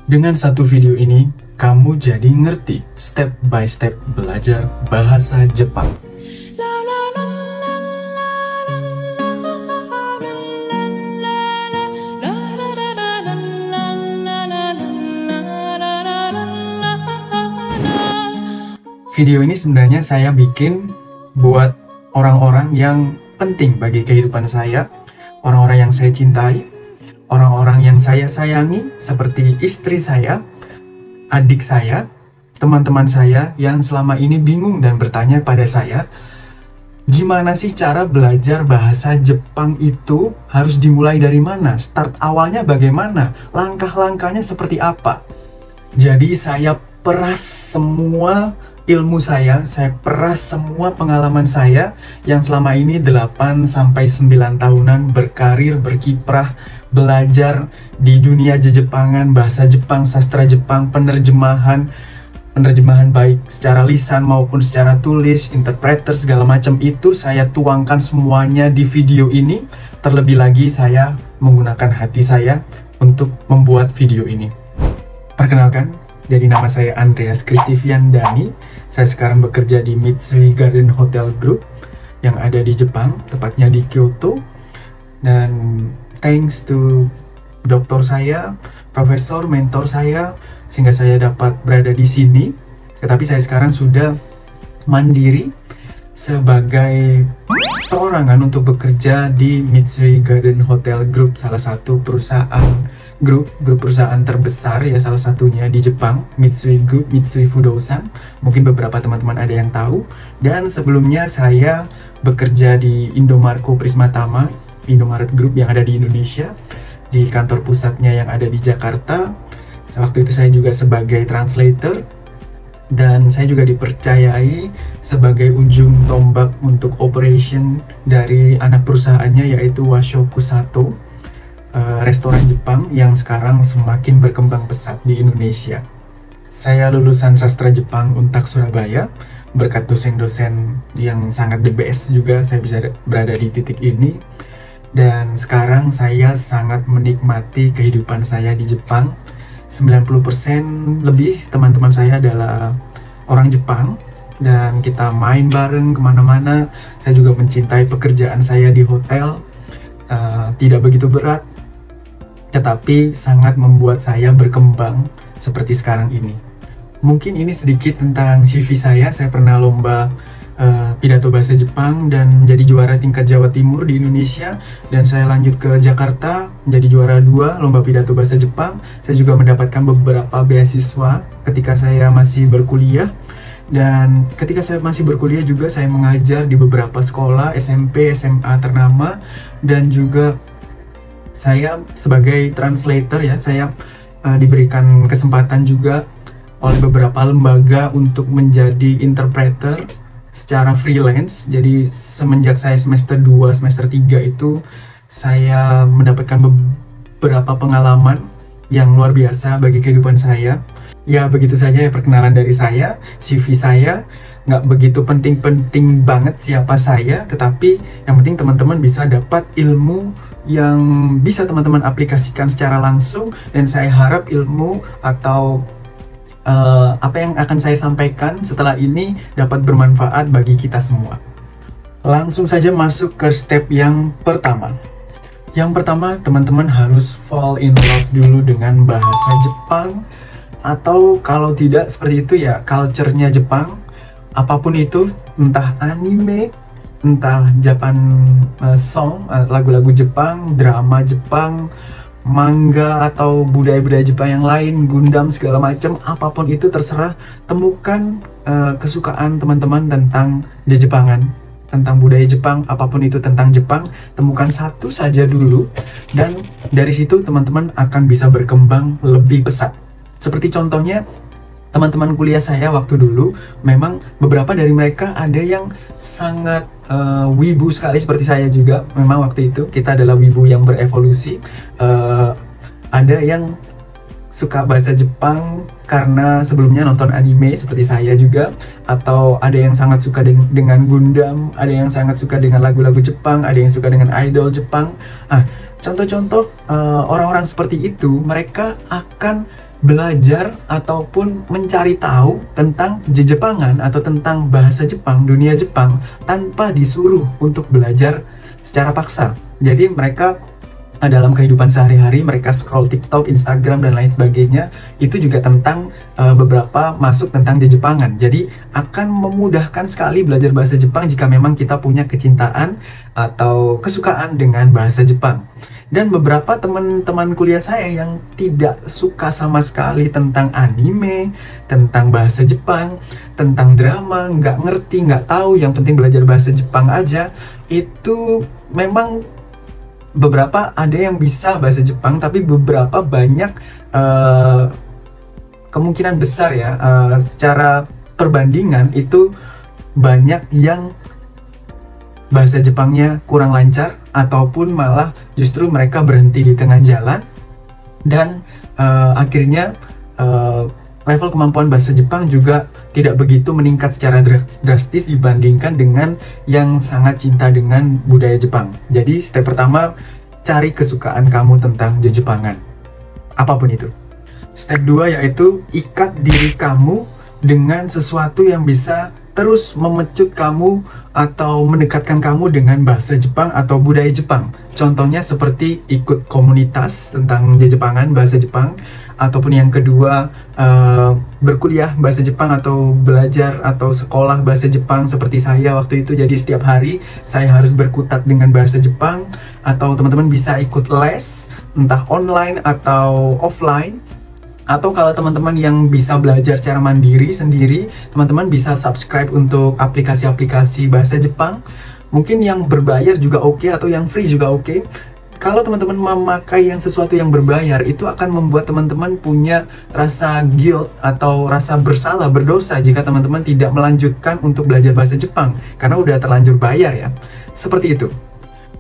Dengan satu video ini, kamu jadi ngerti step by step belajar bahasa Jepang. Video ini sebenarnya saya bikin buat orang-orang yang penting bagi kehidupan saya, orang-orang yang saya cintai, orang-orang yang saya sayangi, seperti istri saya, adik saya, teman-teman saya yang selama ini bingung dan bertanya pada saya, gimana sih cara belajar bahasa Jepang itu, harus dimulai dari mana, start awalnya bagaimana, langkah-langkahnya seperti apa. Jadi saya peras semua ilmu saya peras semua pengalaman saya yang selama ini 8-9 tahunan berkarir, berkiprah, belajar di dunia Jepangan, bahasa Jepang, sastra Jepang, penerjemahan baik secara lisan maupun secara tulis, interpreter, segala macam itu saya tuangkan semuanya di video ini. Terlebih lagi saya menggunakan hati saya untuk membuat video ini. Perkenalkan, jadi nama saya Andreas Kristivian Dani. Saya sekarang bekerja di Mitsui Garden Hotel Group yang ada di Jepang, tepatnya di Kyoto. Dan thanks to dokter saya, profesor, mentor saya, sehingga saya dapat berada di sini. Tetapi saya sekarang sudah mandiri sebagai perorangan untuk bekerja di Mitsui Garden Hotel Group, salah satu perusahaan grup perusahaan terbesar ya, salah satunya di Jepang, Mitsui Group, Mitsui Fudosan. Mungkin beberapa teman-teman ada yang tahu. Dan sebelumnya saya bekerja di Indomarko Prismatama, Indomaret Group yang ada di Indonesia, di kantor pusatnya yang ada di Jakarta. Waktu itu saya juga sebagai translator, dan saya juga dipercayai sebagai ujung tombak untuk operation dari anak perusahaannya, yaitu Washoku Sato, restoran Jepang yang sekarang semakin berkembang pesat di Indonesia. Saya lulusan sastra Jepang Untak Surabaya. Berkat dosen-dosen yang sangat the best juga saya bisa berada di titik ini. Dan sekarang saya sangat menikmati kehidupan saya di Jepang. 90% lebih teman-teman saya adalah orang Jepang, dan kita main bareng kemana-mana. Saya juga mencintai pekerjaan saya di hotel. Tidak begitu berat, tetapi sangat membuat saya berkembang seperti sekarang ini. Mungkin ini sedikit tentang CV saya. Saya pernah lomba pidato bahasa Jepang dan menjadi juara tingkat Jawa Timur di Indonesia, dan saya lanjut ke Jakarta menjadi juara 2 lomba pidato bahasa Jepang. Saya juga mendapatkan beberapa beasiswa ketika saya masih berkuliah, dan ketika saya masih berkuliah juga saya mengajar di beberapa sekolah SMP, SMA ternama, dan juga saya sebagai translator ya, saya diberikan kesempatan juga oleh beberapa lembaga untuk menjadi interpreter secara freelance. Jadi semenjak saya semester 2, semester 3 itu saya mendapatkan beberapa pengalaman yang luar biasa bagi kehidupan saya. Ya begitu saja ya perkenalan dari saya. CV saya nggak begitu penting-penting banget siapa saya, tetapi yang penting teman-teman bisa dapat ilmu yang bisa teman-teman aplikasikan secara langsung, dan saya harap ilmu atau apa yang akan saya sampaikan setelah ini dapat bermanfaat bagi kita semua. Langsung saja masuk ke step yang pertama. Yang pertama, teman-teman harus fall in love dulu dengan bahasa Jepang, atau kalau tidak seperti itu ya culture-nya Jepang. Apapun itu, entah anime, entah Japan song, lagu-lagu Jepang, drama Jepang, manga, atau budaya-budaya Jepang yang lain, Gundam, segala macam, apapun itu terserah. Temukan kesukaan teman-teman tentang Jepangan, tentang budaya Jepang, apapun itu tentang Jepang, temukan satu saja dulu, dan dari situ teman-teman akan bisa berkembang lebih pesat. Seperti contohnya teman-teman kuliah saya waktu dulu, memang beberapa dari mereka ada yang sangat wibu sekali seperti saya juga. Memang waktu itu kita adalah wibu yang berevolusi. Ada yang suka bahasa Jepang karena sebelumnya nonton anime seperti saya juga, atau ada yang sangat suka dengan Gundam, ada yang sangat suka dengan lagu-lagu Jepang, ada yang suka dengan idol Jepang. Contoh-contoh orang-orang seperti itu, mereka akan belajar ataupun mencari tahu tentang Jepangan atau tentang bahasa Jepang, dunia Jepang, tanpa disuruh untuk belajar secara paksa. Jadi mereka dalam kehidupan sehari-hari mereka scroll TikTok, Instagram, dan lain sebagainya, itu juga tentang beberapa masuk tentang Jepangan. Jadi akan memudahkan sekali belajar bahasa Jepang jika memang kita punya kecintaan atau kesukaan dengan bahasa Jepang. Dan beberapa teman-teman kuliah saya yang tidak suka sama sekali tentang anime, tentang bahasa Jepang, tentang drama, nggak ngerti, nggak tahu, yang penting belajar bahasa Jepang aja, itu memang beberapa ada yang bisa bahasa Jepang, tapi beberapa banyak kemungkinan besar ya, secara perbandingan itu banyak yang bahasa Jepangnya kurang lancar, ataupun malah justru mereka berhenti di tengah jalan, dan akhirnya level kemampuan bahasa Jepang juga tidak begitu meningkat secara drastis dibandingkan dengan yang sangat cinta dengan budaya Jepang. Jadi step pertama, cari kesukaan kamu tentang Jepangan, apapun itu. Step 2 yaitu ikat diri kamu dengan sesuatu yang bisa terus memecut kamu atau mendekatkan kamu dengan bahasa Jepang atau budaya Jepang. Contohnya seperti ikut komunitas tentang Jepangan, bahasa Jepang, ataupun yang kedua berkuliah bahasa Jepang atau belajar atau sekolah bahasa Jepang seperti saya waktu itu. Jadi setiap hari saya harus berkutat dengan bahasa Jepang, atau teman-teman bisa ikut les entah online atau offline. Atau kalau teman-teman yang bisa belajar secara mandiri sendiri, teman-teman bisa subscribe untuk aplikasi-aplikasi bahasa Jepang. Mungkin yang berbayar juga oke, atau yang free juga oke. Kalau teman-teman memakai yang sesuatu yang berbayar, itu akan membuat teman-teman punya rasa guilt atau rasa bersalah, berdosa jika teman-teman tidak melanjutkan untuk belajar bahasa Jepang karena udah terlanjur bayar ya. Seperti itu.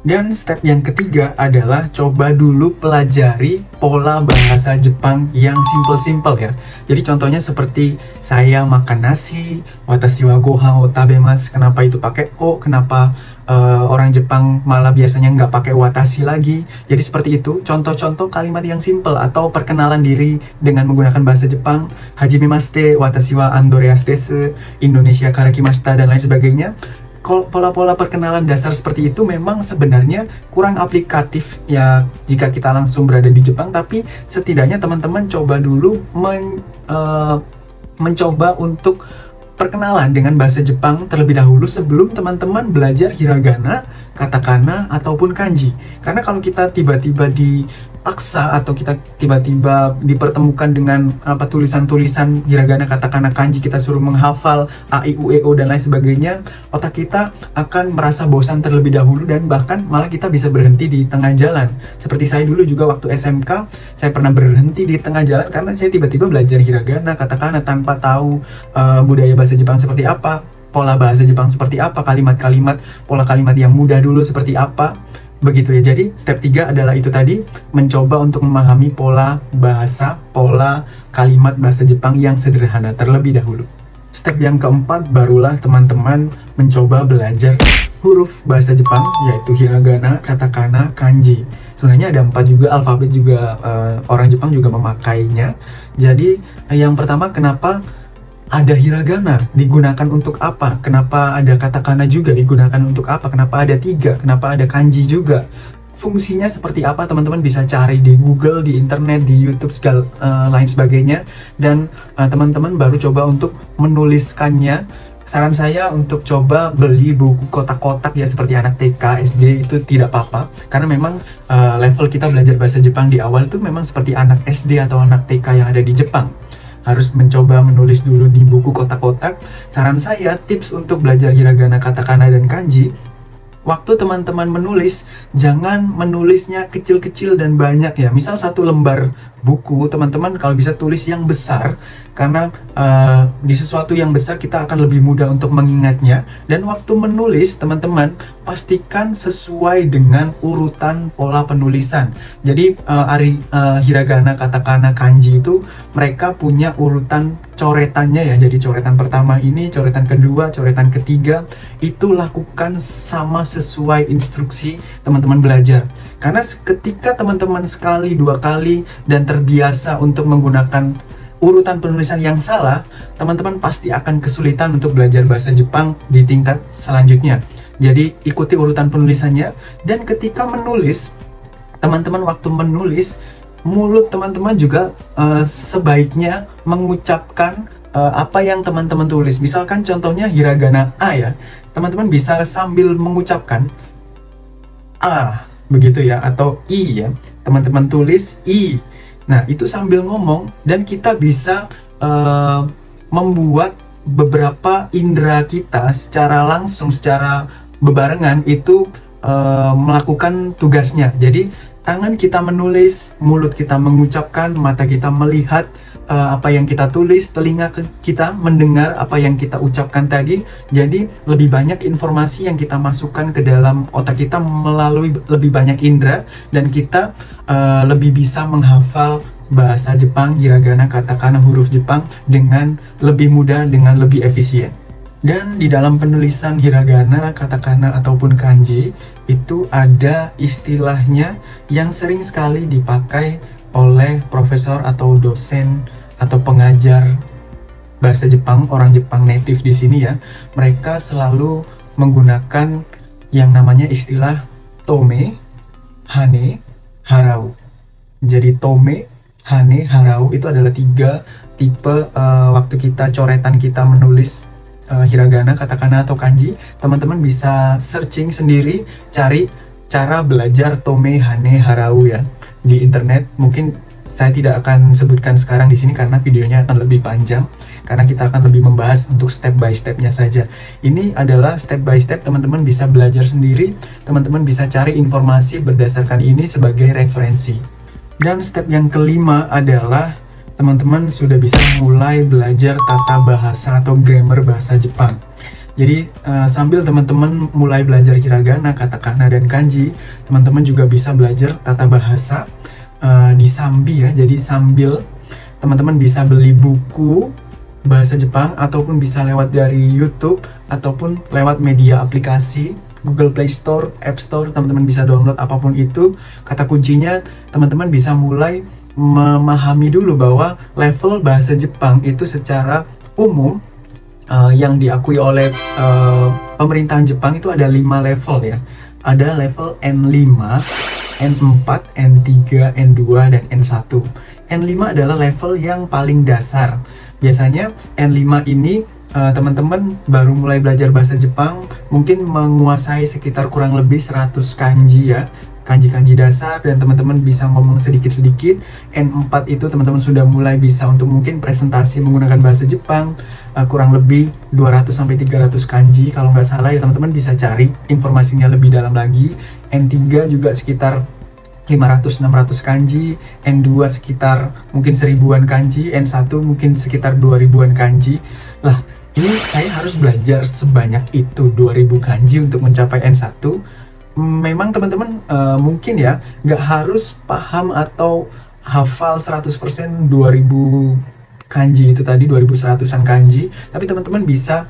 Dan step yang ketiga adalah coba dulu pelajari pola bahasa Jepang yang simple-simple ya. Jadi contohnya seperti saya makan nasi, watashi wa gohan o tabemasu, kenapa itu pakai o, kenapa orang Jepang malah biasanya nggak pakai watashi lagi. Jadi seperti itu, contoh-contoh kalimat yang simple atau perkenalan diri dengan menggunakan bahasa Jepang, hajimemashite, watashi wa Andreas desu, Indonesia kara kimashita, dan lain sebagainya. Pola-pola perkenalan dasar seperti itu memang sebenarnya kurang aplikatif ya jika kita langsung berada di Jepang, tapi setidaknya teman-teman coba dulu mencoba untuk perkenalan dengan bahasa Jepang terlebih dahulu sebelum teman-teman belajar hiragana, katakana, ataupun kanji. Karena kalau kita tiba-tiba dipaksa atau kita tiba-tiba dipertemukan dengan tulisan-tulisan hiragana, katakana, kanji, kita suruh menghafal a, i, u, e, o, dan lain sebagainya, otak kita akan merasa bosan terlebih dahulu dan bahkan malah kita bisa berhenti di tengah jalan. Seperti saya dulu juga waktu SMK, saya pernah berhenti di tengah jalan karena saya tiba-tiba belajar hiragana, katakana tanpa tahu budaya bahasa Jepang seperti apa, pola bahasa Jepang seperti apa, kalimat-kalimat, pola kalimat yang mudah dulu seperti apa. Begitu ya. Jadi step 3 adalah itu tadi, mencoba untuk memahami pola bahasa, pola kalimat bahasa Jepang yang sederhana terlebih dahulu. Step yang keempat, barulah teman-teman mencoba belajar huruf bahasa Jepang, yaitu hiragana, katakana, kanji. Sebenarnya ada 4 juga, alfabet juga orang Jepang juga memakainya. Jadi yang pertama, kenapa ada hiragana digunakan untuk apa? Kenapa ada katakana juga digunakan untuk apa? Kenapa ada 3? Kenapa ada kanji juga? Fungsinya seperti apa? Teman-teman bisa cari di Google, di internet, di YouTube, segala lain sebagainya. Dan teman-teman baru coba untuk menuliskannya. Saran saya untuk coba beli buku kotak-kotak ya, seperti anak TK, SD, itu tidak apa-apa. Karena memang level kita belajar bahasa Jepang di awal itu memang seperti anak SD atau anak TK yang ada di Jepang. Harus mencoba menulis dulu di buku kotak-kotak. Saran saya, tips untuk belajar hiragana, katakana, dan kanji, waktu teman-teman menulis, jangan menulisnya kecil-kecil dan banyak ya. Misal 1 lembar buku, teman-teman kalau bisa tulis yang besar, karena di sesuatu yang besar kita akan lebih mudah untuk mengingatnya. Dan waktu menulis, teman-teman pastikan sesuai dengan urutan pola penulisan. Jadi hiragana, katakana, kanji itu mereka punya urutan coretannya ya. Jadi coretan pertama ini, coretan kedua, coretan ketiga, itu lakukan sama sesuai instruksi teman-teman belajar. Karena ketika teman-teman sekali, 2 kali, dan terbiasa untuk menggunakan urutan penulisan yang salah, teman-teman pasti akan kesulitan untuk belajar bahasa Jepang di tingkat selanjutnya. Jadi ikuti urutan penulisannya, dan ketika menulis, teman-teman waktu menulis, mulut teman-teman juga sebaiknya mengucapkan apa yang teman-teman tulis. Misalkan contohnya hiragana A ya, teman-teman bisa sambil mengucapkan A begitu ya, atau I ya, teman-teman tulis I. Nah, itu sambil ngomong, dan kita bisa membuat beberapa indera kita secara langsung, secara bebarengan itu melakukan tugasnya. Jadi tangan kita menulis, mulut kita mengucapkan, mata kita melihat apa yang kita tulis, telinga kita mendengar apa yang kita ucapkan tadi. Jadi lebih banyak informasi yang kita masukkan ke dalam otak kita melalui lebih banyak indera, dan kita lebih bisa menghafal bahasa Jepang, hiragana, katakana, huruf Jepang dengan lebih mudah, dengan lebih efisien. Dan di dalam penulisan hiragana, katakana, ataupun kanji, itu ada istilahnya yang sering sekali dipakai oleh profesor atau dosen atau pengajar bahasa Jepang, orang Jepang native di sini ya. Mereka selalu menggunakan yang namanya istilah tome, hane, harau. Jadi tome, hane, harau itu adalah 3 tipe waktu kita coretan kita menulis hiragana, katakana, atau kanji. Teman-teman bisa searching sendiri, cari cara belajar tome, hane, harau ya di internet. Mungkin saya tidak akan sebutkan sekarang di sini karena videonya akan lebih panjang, karena kita akan lebih membahas untuk step by stepnya saja. Ini adalah step by step, teman-teman bisa belajar sendiri, teman-teman bisa cari informasi berdasarkan ini sebagai referensi. Dan step yang kelima adalah teman-teman sudah bisa mulai belajar tata bahasa atau grammar bahasa Jepang. Jadi sambil teman-teman mulai belajar hiragana, katakana, dan kanji, teman-teman juga bisa belajar tata bahasa di sambi ya. Jadi sambil teman-teman bisa beli buku bahasa Jepang, ataupun bisa lewat dari YouTube, ataupun lewat media aplikasi Google Play Store, App Store, teman-teman bisa download apapun itu. Kata kuncinya teman-teman bisa mulai memahami dulu bahwa level bahasa Jepang itu secara umum yang diakui oleh pemerintahan Jepang itu ada 5 level ya. Ada level N5, N4, N3, N2, dan N1. N5 adalah level yang paling dasar. Biasanya N5 ini teman-teman baru mulai belajar bahasa Jepang, mungkin menguasai sekitar kurang lebih 100 kanji ya, kanji-kanji dasar, dan teman-teman bisa ngomong sedikit-sedikit. N4 itu teman-teman sudah mulai bisa untuk mungkin presentasi menggunakan bahasa Jepang, kurang lebih 200-300 kanji kalau nggak salah ya, teman-teman bisa cari informasinya lebih dalam lagi. N3 juga sekitar 500-600 kanji, N2 sekitar mungkin 1000-an kanji, N1 mungkin sekitar 2000-an kanji. Lah, ini saya harus belajar sebanyak itu, 2000 kanji untuk mencapai N1. Memang teman-teman mungkin ya nggak harus paham atau hafal 100% 2000 kanji itu tadi, 2100-an kanji, tapi teman-teman bisa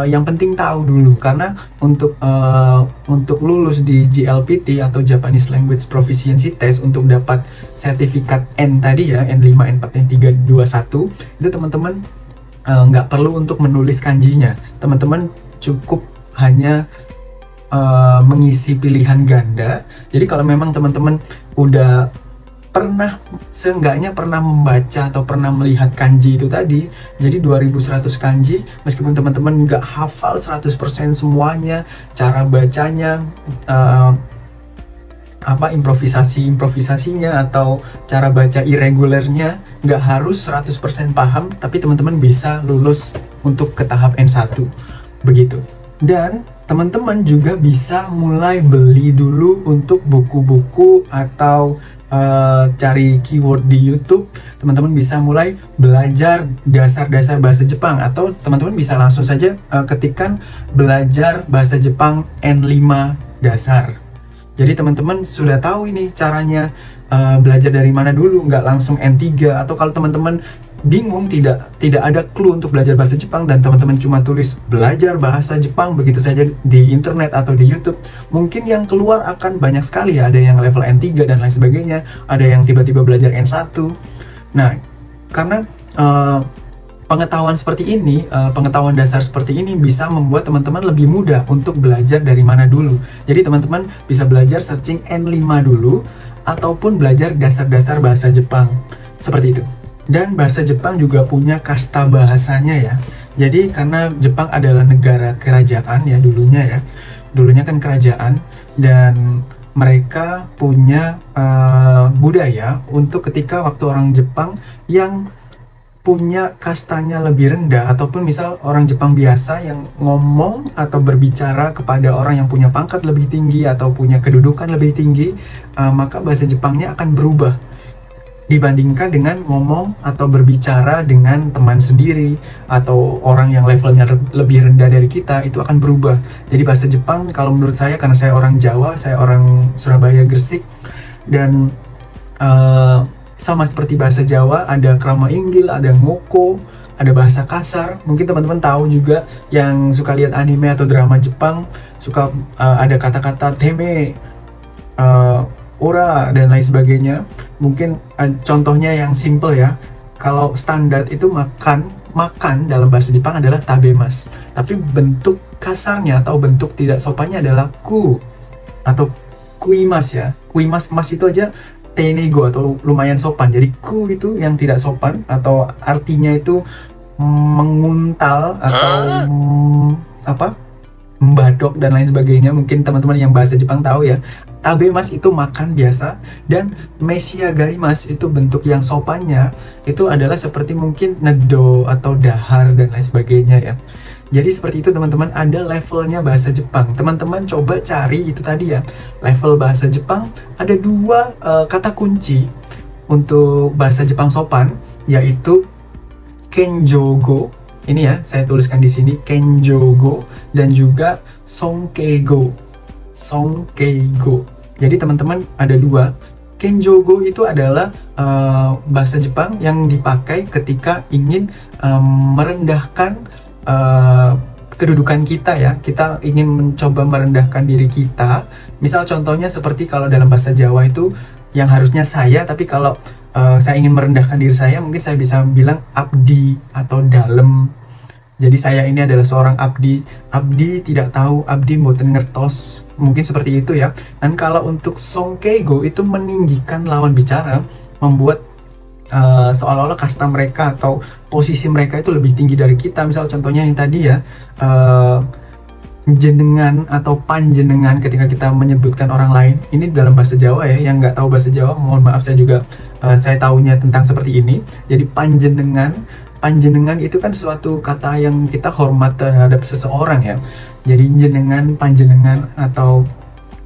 yang penting tahu dulu, karena untuk lulus di JLPT atau Japanese Language Proficiency Test, untuk dapat sertifikat N tadi ya, N5, N4, N3, 21, itu teman-teman nggak perlu untuk menulis kanjinya. Teman-teman cukup hanya mengisi pilihan ganda. Jadi kalau memang teman-teman udah seenggaknya pernah membaca atau pernah melihat kanji itu tadi, jadi 2100 kanji, meskipun teman-teman nggak hafal 100% semuanya, cara bacanya, improvisasinya atau cara baca irregularnya, nggak harus 100% paham, tapi teman-teman bisa lulus untuk ke tahap N1 begitu. Dan teman-teman juga bisa mulai beli dulu untuk buku-buku atau cari keyword di YouTube. Teman-teman bisa mulai belajar dasar-dasar bahasa Jepang, atau teman-teman bisa langsung saja ketikkan belajar bahasa Jepang N5 dasar. Jadi teman-teman sudah tahu ini caranya belajar dari mana dulu, nggak langsung N3. Atau kalau teman-teman bingung, tidak ada clue untuk belajar bahasa Jepang, dan teman-teman cuma tulis belajar bahasa Jepang begitu saja di internet atau di YouTube, mungkin yang keluar akan banyak sekali ya. Ada yang level N3 dan lain sebagainya, ada yang tiba-tiba belajar N1. Nah, karena pengetahuan seperti ini, pengetahuan dasar seperti ini bisa membuat teman-teman lebih mudah untuk belajar dari mana dulu. Jadi teman-teman bisa belajar searching N5 dulu, ataupun belajar dasar-dasar bahasa Jepang, seperti itu. Dan bahasa Jepang juga punya kasta bahasanya ya. Jadi karena Jepang adalah negara kerajaan ya dulunya kan kerajaan, dan mereka punya budaya untuk ketika waktu orang Jepang yang punya kastanya lebih rendah, ataupun misal orang Jepang biasa yang ngomong atau berbicara kepada orang yang punya pangkat lebih tinggi atau punya kedudukan lebih tinggi, maka bahasa Jepangnya akan berubah dibandingkan dengan ngomong atau berbicara dengan teman sendiri atau orang yang levelnya lebih rendah dari kita. Itu akan berubah. Jadi bahasa Jepang kalau menurut saya, karena saya orang Jawa, saya orang Surabaya, Gresik, dan sama seperti bahasa Jawa, ada krama inggil, ada ngoko, ada bahasa kasar. Mungkin teman-teman tahu juga yang suka lihat anime atau drama Jepang, suka ada kata-kata teme, ora, dan lain sebagainya. Mungkin contohnya yang simple ya, kalau standar itu makan dalam bahasa Jepang adalah tabemas, tapi bentuk kasarnya atau bentuk tidak sopannya adalah ku atau kuimas ya. Kuimas, mas itu aja tenego atau lumayan sopan. Jadi ku itu yang tidak sopan, atau artinya itu menguntal atau membadok dan lain sebagainya. Mungkin teman-teman yang bahasa Jepang tahu ya. Tabemas itu makan biasa, dan meshiagarimas itu bentuk yang sopannya itu adalah seperti mungkin nedo atau dahar dan lain sebagainya ya. Jadi seperti itu teman-teman, ada levelnya bahasa Jepang. Teman-teman coba cari itu tadi ya, level bahasa Jepang. Ada dua kata kunci untuk bahasa Jepang sopan, yaitu kenjogo. Ini ya, saya tuliskan di sini, kenjogo, dan juga sonkeigo. Sonkeigo. Jadi teman-teman ada dua. Kenjogo itu adalah bahasa Jepang yang dipakai ketika ingin merendahkan kedudukan kita ya. Kita ingin mencoba merendahkan diri kita. Misal contohnya seperti kalau dalam bahasa Jawa itu yang harusnya saya, tapi kalau saya ingin merendahkan diri saya, mungkin saya bisa bilang abdi atau dalem. Jadi saya ini adalah seorang abdi. Abdi tidak tahu, abdi mboten ngertos. Mungkin seperti itu ya. Dan kalau untuk sonkeigo itu meninggikan lawan bicara, membuat seolah-olah kasta mereka atau posisi mereka itu lebih tinggi dari kita. Misal contohnya yang tadi ya, jenengan atau panjenengan ketika kita menyebutkan orang lain. Ini dalam bahasa Jawa ya, yang nggak tahu bahasa Jawa mohon maaf, saya juga saya tahunya tentang seperti ini. Jadi panjenengan itu kan suatu kata yang kita hormat terhadap seseorang ya. Jadi jenengan, panjenengan, atau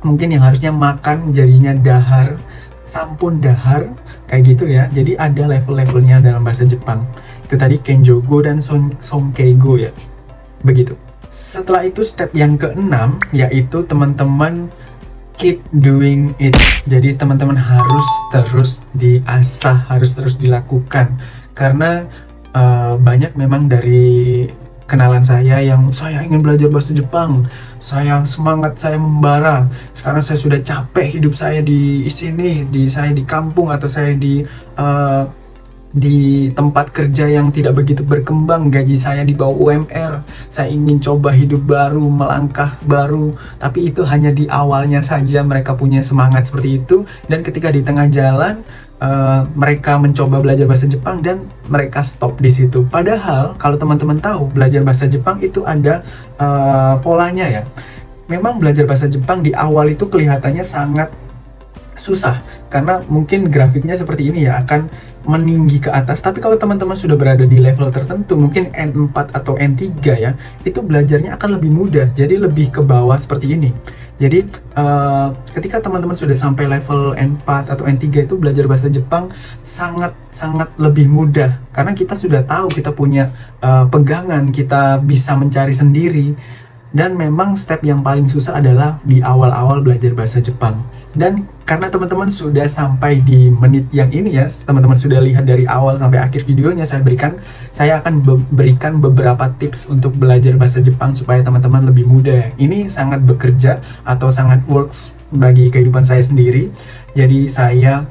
mungkin yang harusnya makan jadinya dahar, sampun dahar, kayak gitu ya. Jadi ada level-levelnya dalam bahasa Jepang. Itu tadi kenjogo dan sonkeigo ya, begitu. Setelah itu step yang keenam, yaitu teman-teman keep doing it. Jadi teman-teman harus terus diasah, harus terus dilakukan. Karena banyak memang dari kenalan saya yang saya ingin belajar bahasa Jepang, saya semangat, saya membara. Sekarang saya sudah capek hidup saya di sini, saya di kampung, atau saya di tempat kerja yang tidak begitu berkembang, gaji saya di bawah UMR. Saya ingin coba hidup baru, melangkah baru, tapi itu hanya di awalnya saja mereka punya semangat seperti itu, dan ketika di tengah jalan mereka mencoba belajar bahasa Jepang dan mereka stop di situ. Padahal kalau teman-teman tahu, belajar bahasa Jepang itu ada polanya ya. Memang belajar bahasa Jepang di awal itu kelihatannya sangat susah, karena mungkin grafiknya seperti ini ya, akan meninggi ke atas. Tapi kalau teman-teman sudah berada di level tertentu, mungkin N4 atau N3 ya, itu belajarnya akan lebih mudah, jadi lebih ke bawah seperti ini. Jadi ketika teman-teman sudah sampai level N4 atau N3 itu, belajar bahasa Jepang sangat lebih mudah, karena kita sudah tahu, kita punya pegangan, kita bisa mencari sendiri. Dan memang step yang paling susah adalah di awal-awal belajar bahasa Jepang. Dan karena teman-teman sudah sampai di menit yang ini ya, teman-teman sudah lihat dari awal sampai akhir videonya, saya akan berikan beberapa tips untuk belajar bahasa Jepang supaya teman-teman lebih mudah. Ini sangat bekerja atau sangat works bagi kehidupan saya sendiri. Jadi saya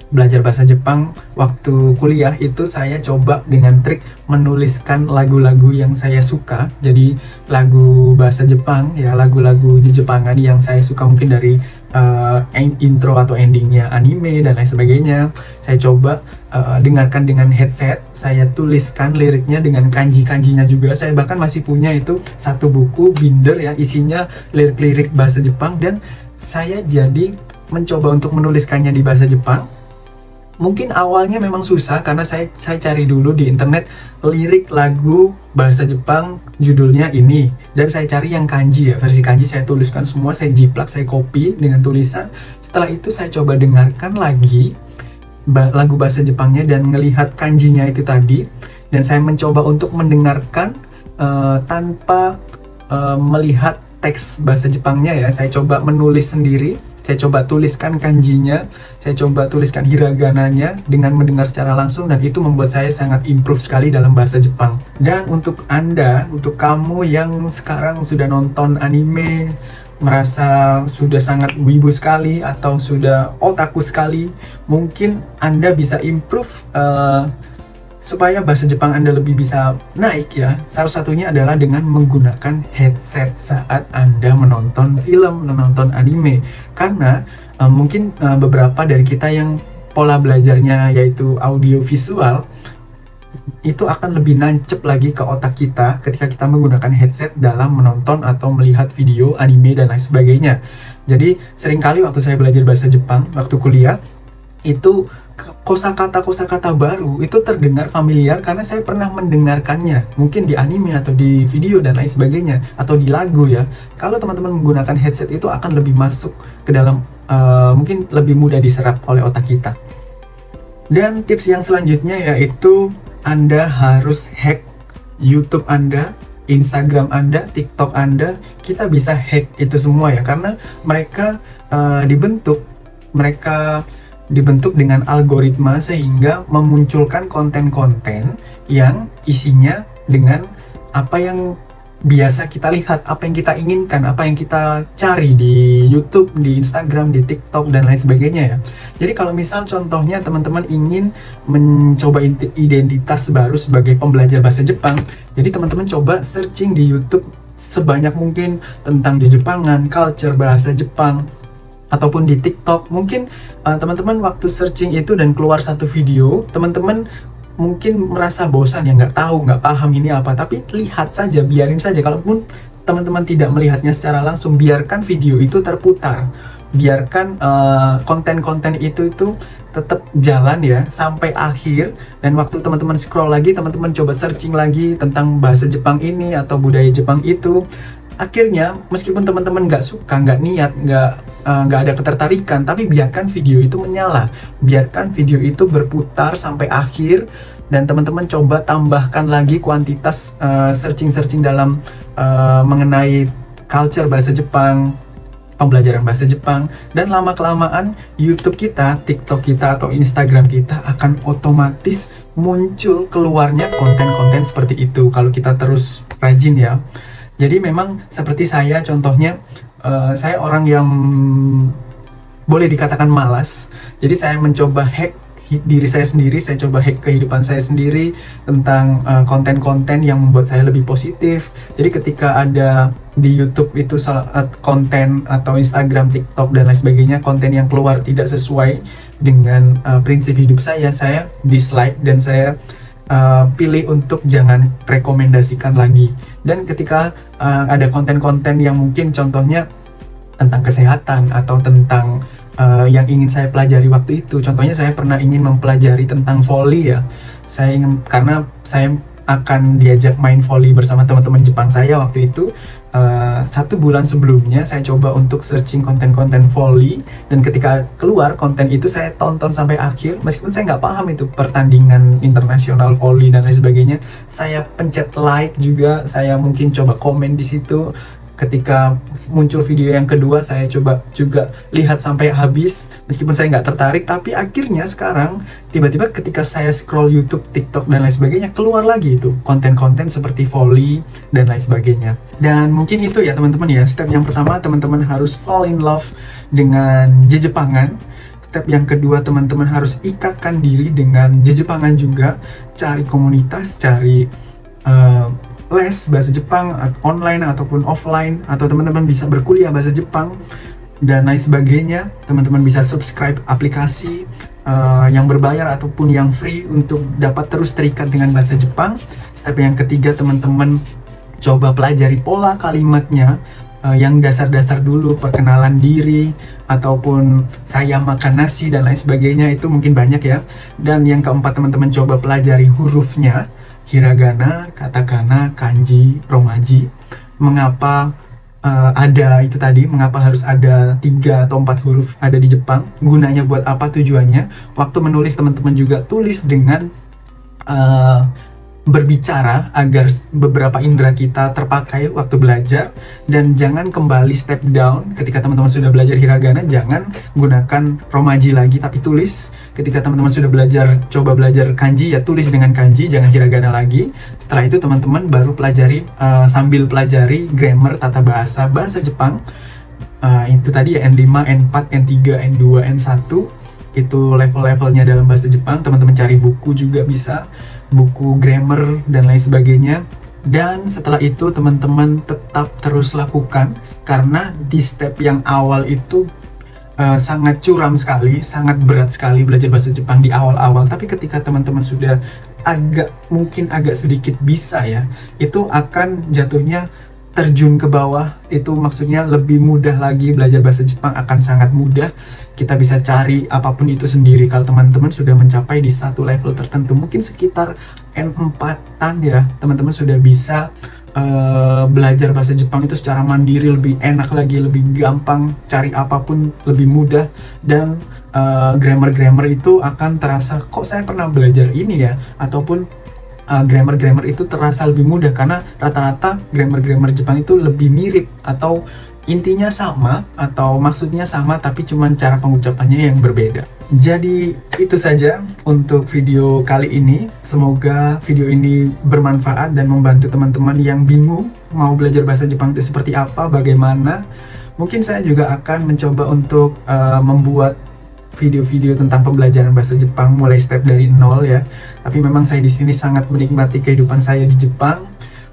belajar bahasa Jepang waktu kuliah itu saya coba dengan trik menuliskan lagu-lagu yang saya suka. Jadi lagu bahasa Jepang ya, lagu-lagu di Jepangan yang saya suka, mungkin dari intro atau endingnya anime dan lain sebagainya. Saya coba dengarkan dengan headset, saya tuliskan liriknya dengan kanji-kanjinya juga. Saya bahkan masih punya itu satu buku binder ya, isinya lirik-lirik bahasa Jepang, dan saya jadi mencoba untuk menuliskannya di bahasa Jepang. Mungkin awalnya memang susah karena saya cari dulu di internet lirik lagu bahasa Jepang judulnya ini, dan saya cari yang kanji ya, versi kanji saya tuliskan semua, saya jiplak, saya copy dengan tulisan. Setelah itu saya coba dengarkan lagi lagu bahasa Jepangnya dan melihat kanjinya itu tadi, dan saya mencoba untuk mendengarkan tanpa melihat teks bahasa Jepangnya ya. Saya coba menulis sendiri, saya coba tuliskan kanjinya, saya coba tuliskan hiragananya dengan mendengar secara langsung, dan itu membuat saya sangat improve sekali dalam bahasa Jepang. Dan untuk Anda, untuk kamu yang sekarang sudah nonton anime, merasa sudah sangat wibu sekali atau sudah otaku sekali, mungkin Anda bisa improve supaya bahasa Jepang Anda lebih bisa naik ya. Salah satunya adalah dengan menggunakan headset saat Anda menonton film, menonton anime. Karena mungkin beberapa dari kita yang pola belajarnya yaitu audio visual, itu akan lebih nancep lagi ke otak kita ketika kita menggunakan headset dalam menonton atau melihat video anime dan lain sebagainya. Jadi seringkali waktu saya belajar bahasa Jepang waktu kuliah, itu kosakata baru itu terdengar familiar karena saya pernah mendengarkannya mungkin di anime atau di video dan lain sebagainya, atau di lagu ya. Kalau teman-teman menggunakan headset itu akan lebih masuk ke dalam, mungkin lebih mudah diserap oleh otak kita. Dan tips yang selanjutnya yaitu Anda harus hack YouTube Anda, Instagram Anda, TikTok Anda. Kita bisa hack itu semua ya, karena mereka dibentuk dengan algoritma sehingga memunculkan konten-konten yang isinya dengan apa yang biasa kita lihat, apa yang kita inginkan, apa yang kita cari di YouTube, di Instagram, di TikTok, dan lain sebagainya ya. Jadi kalau misal contohnya teman-teman ingin mencoba identitas baru sebagai pembelajar bahasa Jepang, jadi teman-teman coba searching di YouTube sebanyak mungkin tentang di Jepangan, culture bahasa Jepang, ataupun di TikTok. Mungkin teman-teman waktu searching itu dan keluar satu video, teman-teman mungkin merasa bosan ya, nggak tahu, nggak paham ini apa, tapi lihat saja, biarin saja. Kalaupun teman-teman tidak melihatnya secara langsung, biarkan video itu terputar, biarkan konten-konten itu tetap jalan ya sampai akhir. Dan waktu teman-teman scroll lagi, teman-teman coba searching lagi tentang bahasa Jepang ini atau budaya Jepang itu, akhirnya meskipun teman-teman nggak suka, nggak niat, nggak ada ketertarikan, tapi biarkan video itu menyala, biarkan video itu berputar sampai akhir, dan teman-teman coba tambahkan lagi kuantitas searching dalam mengenai culture bahasa Jepang, pembelajaran bahasa Jepang, dan lama-kelamaan YouTube kita, TikTok kita, atau Instagram kita akan otomatis muncul keluarnya konten-konten seperti itu kalau kita terus rajin ya. Jadi memang seperti saya, contohnya saya orang yang boleh dikatakan malas. Jadi saya mencoba hack diri saya sendiri, saya coba hack kehidupan saya sendiri tentang konten-konten yang membuat saya lebih positif. Jadi ketika ada di YouTube itu konten atau Instagram, TikTok, dan lain sebagainya, konten yang keluar tidak sesuai dengan prinsip hidup saya dislike dan saya pilih untuk jangan rekomendasikan lagi. Dan ketika ada konten-konten yang mungkin contohnya tentang kesehatan atau tentang yang ingin saya pelajari waktu itu, contohnya saya pernah ingin mempelajari tentang volley ya, karena saya akan diajak main volley bersama teman-teman Jepang saya waktu itu. 1 bulan sebelumnya saya coba untuk searching konten-konten volley, dan ketika keluar konten itu saya tonton sampai akhir. Meskipun saya nggak paham itu pertandingan internasional volley dan lain sebagainya, saya pencet like juga, saya mungkin coba komen di situ, Ketika muncul video yang kedua, saya coba juga lihat sampai habis, meskipun saya nggak tertarik, tapi akhirnya sekarang tiba-tiba ketika saya scroll YouTube, TikTok, dan lain sebagainya, keluar lagi itu konten-konten seperti volley dan lain sebagainya. Dan mungkin itu ya teman-teman ya, step yang pertama teman-teman harus fall in love dengan Jejepangan. Step yang kedua, teman-teman harus ikatkan diri dengan Jejepangan juga, cari komunitas, cari les bahasa Jepang online ataupun offline, atau teman-teman bisa berkuliah bahasa Jepang dan lain sebagainya. Teman-teman bisa subscribe aplikasi yang berbayar ataupun yang free untuk dapat terus terikat dengan bahasa Jepang. Step yang ketiga, teman-teman coba pelajari pola kalimatnya, yang dasar-dasar dulu, perkenalan diri ataupun saya makan nasi dan lain sebagainya, itu mungkin banyak ya. Dan yang keempat, teman-teman coba pelajari hurufnya, hiragana, katakana, kanji, romaji. Mengapa ada itu tadi, mengapa harus ada 3 atau 4 huruf ada di Jepang, gunanya buat apa, tujuannya. Waktu menulis, teman-teman juga tulis dengan berbicara agar beberapa indera kita terpakai waktu belajar, dan jangan kembali step down ketika teman-teman sudah belajar hiragana. Jangan gunakan romaji lagi tapi tulis. Ketika teman-teman sudah coba belajar kanji, ya tulis dengan kanji, jangan hiragana lagi. Setelah itu teman-teman baru pelajari sambil pelajari grammar, tata bahasa Jepang. Itu tadi ya, N5, N4, N3, N2, N1. Itu level-levelnya dalam bahasa Jepang. Teman-teman cari buku juga bisa, buku grammar dan lain sebagainya. Dan setelah itu teman-teman tetap terus lakukan, karena di step yang awal itu sangat curam sekali, sangat berat sekali belajar bahasa Jepang di awal-awal. Tapi ketika teman-teman sudah mungkin agak sedikit bisa ya, itu akan jatuhnya terjun ke bawah. Itu maksudnya lebih mudah lagi belajar bahasa Jepang, akan sangat mudah. Kita bisa cari apapun itu sendiri. Kalau teman-teman sudah mencapai di satu level tertentu, mungkin sekitar N4-an ya, teman-teman sudah bisa belajar bahasa Jepang itu secara mandiri, lebih enak lagi, lebih gampang, cari apapun lebih mudah. Dan grammar-grammar itu akan terasa, kok saya pernah belajar ini ya, ataupun grammar-grammar itu terasa lebih mudah, karena rata-rata grammar-grammar Jepang itu lebih mirip, atau intinya sama, atau maksudnya sama, tapi cuman cara pengucapannya yang berbeda. Jadi itu saja untuk video kali ini. Semoga video ini bermanfaat dan membantu teman-teman yang bingung mau belajar bahasa Jepang itu seperti apa, bagaimana. Mungkin saya juga akan mencoba untuk membuat video-video tentang pembelajaran bahasa Jepang mulai step dari nol ya. Tapi memang saya di sini sangat menikmati kehidupan saya di Jepang.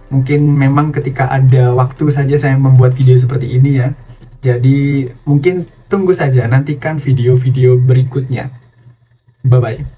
Mungkin memang ketika ada waktu saja saya membuat video seperti ini ya. Jadi mungkin tunggu saja, nantikan video-video berikutnya. Bye-bye.